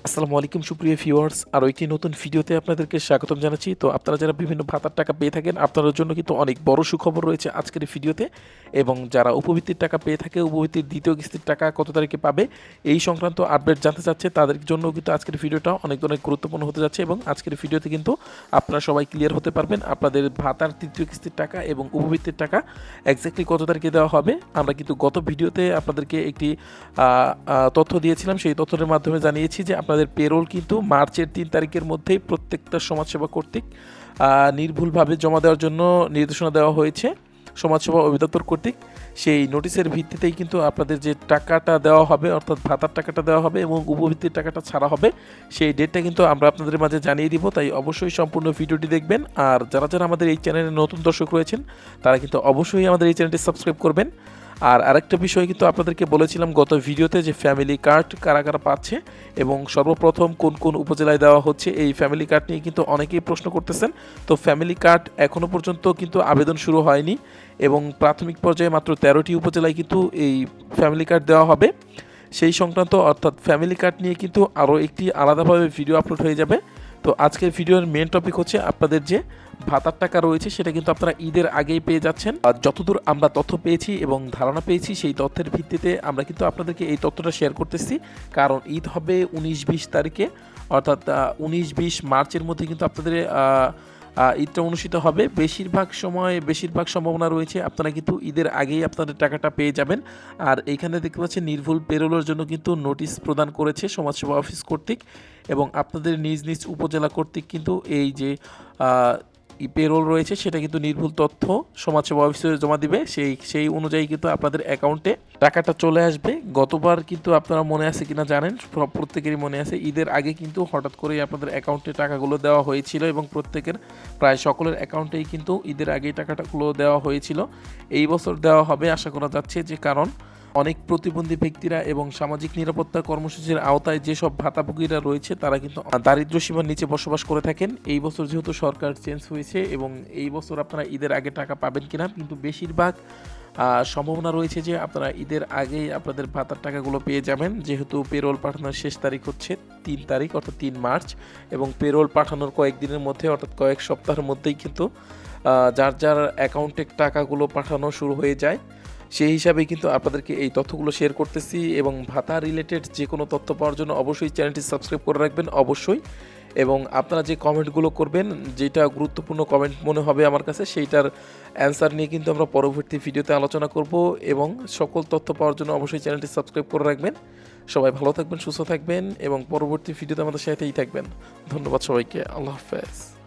আসসালামু আলাইকুম সুপ্রিয় ভিউয়ার্স, আরও একটি নতুন ভিডিওতে আপনাদেরকে স্বাগতম জানাচ্ছি। তো আপনারা যারা বিভিন্ন ভাতার টাকা পেয়ে থাকেন, আপনাদের জন্য কিন্তু অনেক বড় সুখবর রয়েছে আজকের এই ভিডিওতে। এবং যারা উপবৃত্তির টাকা পেয়ে থাকে, উপবৃত্তির দ্বিতীয় কিস্তির টাকা কত তারিখে পাবে এই সংক্রান্ত আপডেট জানতে চাচ্ছে, তাদের জন্য কিন্তু আজকের ভিডিওটা অনেক গুরুত্বপূর্ণ হতে যাচ্ছে। এবং আজকের ভিডিওতে কিন্তু আপনারা সবাই ক্লিয়ার হতে পারবেন আপনাদের ভাতার তৃতীয় কিস্তির টাকা এবং উপবৃত্তির টাকা এক্স্যাক্টলি কত তারিখে দেওয়া হবে। আমরা কিন্তু গত ভিডিওতে আপনাদেরকে একটি তথ্য দিয়েছিলাম, সেই তথ্যের মাধ্যমে জানিয়েছি যে আপনাদের পেরোল কিন্তু মার্চের 3 তারিখের মধ্যেই প্রত্যেকটা সমাজসেবা কর্তৃক নির্ভুলভাবে জমা দেওয়ার জন্য নির্দেশনা দেওয়া হয়েছে সমাজসেবা অধিদপ্তর কর্তৃক। সেই নোটিশের ভিত্তিতেই কিন্তু আপনাদের যে টাকাটা দেওয়া হবে, অর্থাৎ ভাতার টাকাটা দেওয়া হবে এবং উপবৃত্তির টাকাটা ছাড়া হবে, সেই ডেটটা কিন্তু আমরা আপনাদের মাঝে জানিয়ে দিব। তাই অবশ্যই সম্পূর্ণ ভিডিওটি দেখবেন। আর যারা যারা আমাদের এই চ্যানেলে নতুন দর্শক রয়েছেন, তারা কিন্তু অবশ্যই আমাদের এই চ্যানেলটি সাবস্ক্রাইব করবেন। আর আরেকটা বিষয় কিন্তু আপনাদেরকে বলেছিলাম গত ভিডিওতে, যে ফ্যামিলি কার্ড কারা কারা পাচ্ছে এবং সর্বপ্রথম কোন কোন উপজেলায় দেওয়া হচ্ছে, এই ফ্যামিলি কার্ড নিয়ে কিন্তু অনেকেই প্রশ্ন করতেছেন। তো ফ্যামিলি কার্ড এখনও পর্যন্ত কিন্তু আবেদন শুরু হয়নি এবং প্রাথমিক পর্যায়ে মাত্র 13টি উপজেলায় কিন্তু এই ফ্যামিলি কার্ড দেওয়া হবে। সেই সংক্রান্ত অর্থাৎ ফ্যামিলি কার্ড নিয়ে কিন্তু আরও একটি আলাদাভাবে ভিডিও আপলোড হয়ে যাবে। তো আজকের ভিডিওর মেন টপিক হচ্ছে আপনাদের যে ভাতার টাকা রয়েছে সেটা কিন্তু আপনারা ঈদের আগেই পেয়ে যাচ্ছেন। আর যতদূর আমরা তথ্য পেয়েছি এবং ধারণা পেয়েছি, সেই তথ্যের ভিত্তিতে আমরা কিন্তু আপনাদেরকে এই তথ্যটা শেয়ার করতেছি। কারণ ঈদ হবে 19-20 তারিখে, অর্থাৎ 19-20 মার্চের মধ্যে কিন্তু আপনাদের ঈদটা অনুষ্ঠিত হবে। বেশিরভাগ সম্ভাবনা রয়েছে আপনারা কিন্তু ঈদের আগেই আপনাদের টাকাটা পেয়ে যাবেন। আর এইখানে দেখতে পাচ্ছেন নির্ভুল পেরোলের জন্য কিন্তু নোটিশ প্রদান করেছে সমাজসেবা অফিস কর্তৃক এবং আপনাদের নিজ নিজ উপজেলা কর্তৃক কিন্তু এই যে পেরোল রয়েছে সেটা কিন্তু নির্ভুল তথ্য সমাজসেবা অফিসে জমা দিবে। সেই অনুযায়ী কিন্তু আপনাদের অ্যাকাউন্টে টাকাটা চলে আসবে। গতবার কিন্তু আপনারা মনে আছে কিনা জানেন, প্রত্যেকেরই মনে আছে, ঈদের আগে কিন্তু হঠাৎ করেই আপনাদের অ্যাকাউন্টে টাকাগুলো দেওয়া হয়েছিল এবং প্রত্যেকের প্রায় সকলের অ্যাকাউন্টেই কিন্তু ঈদের আগেই টাকাগুলো দেওয়া হয়েছিল। এই বছর দেওয়া হবে আশা করা যাচ্ছে, যে কারণ অনেক প্রতিবন্ধী ব্যক্তিরা এবং সামাজিক নিরাপত্তা কর্মসূচির আওতায় যেসব ভাতাভোগীরা রয়েছে তারা কিন্তু দারিদ্র্য সীমার নিচে বসবাস করে থাকেন। এই বছর যেহেতু সরকার চেঞ্জ হয়েছে এবং এই বছর আপনারা ঈদের আগে টাকা পাবেন কিনা, কিন্তু বেশিরভাগ সম্ভাবনা রয়েছে যে আপনারা ঈদের আগেই আপনাদের ভাতার টাকাগুলো পেয়ে যাবেন, যেহেতু পেরোল পাঠানোর শেষ তারিখ হচ্ছে 3 তারিখ অর্থাৎ 3 মার্চ এবং পেরোল পাঠানোর কয়েকদিনের মধ্যে অর্থাৎ কয়েক সপ্তাহের মধ্যেই কিন্তু যার যার অ্যাকাউন্টে টাকাগুলো পাঠানো শুরু হয়ে যায়। সেই হিসাবে কিন্তু আপনাদেরকে এই তথ্যগুলো শেয়ার করতেছি এবং ভাতা রিলেটেড যে কোনো তথ্য পাওয়ার জন্য অবশ্যই চ্যানেলটি সাবস্ক্রাইব করে রাখবেন অবশ্যই। এবং আপনারা যে কমেন্টগুলো করবেন, যেটা গুরুত্বপূর্ণ কমেন্ট মনে হবে আমার কাছে, সেইটার অ্যান্সার নিয়ে কিন্তু আমরা পরবর্তী ভিডিওতে আলোচনা করব। এবং সকল তথ্য পাওয়ার জন্য অবশ্যই চ্যানেলটি সাবস্ক্রাইব করে রাখবেন। সবাই ভালো থাকবেন, সুস্থ থাকবেন এবং পরবর্তী ভিডিওতে আমাদের সাথেই থাকবেন। ধন্যবাদ সবাইকে। আল্লাহ হাফেজ।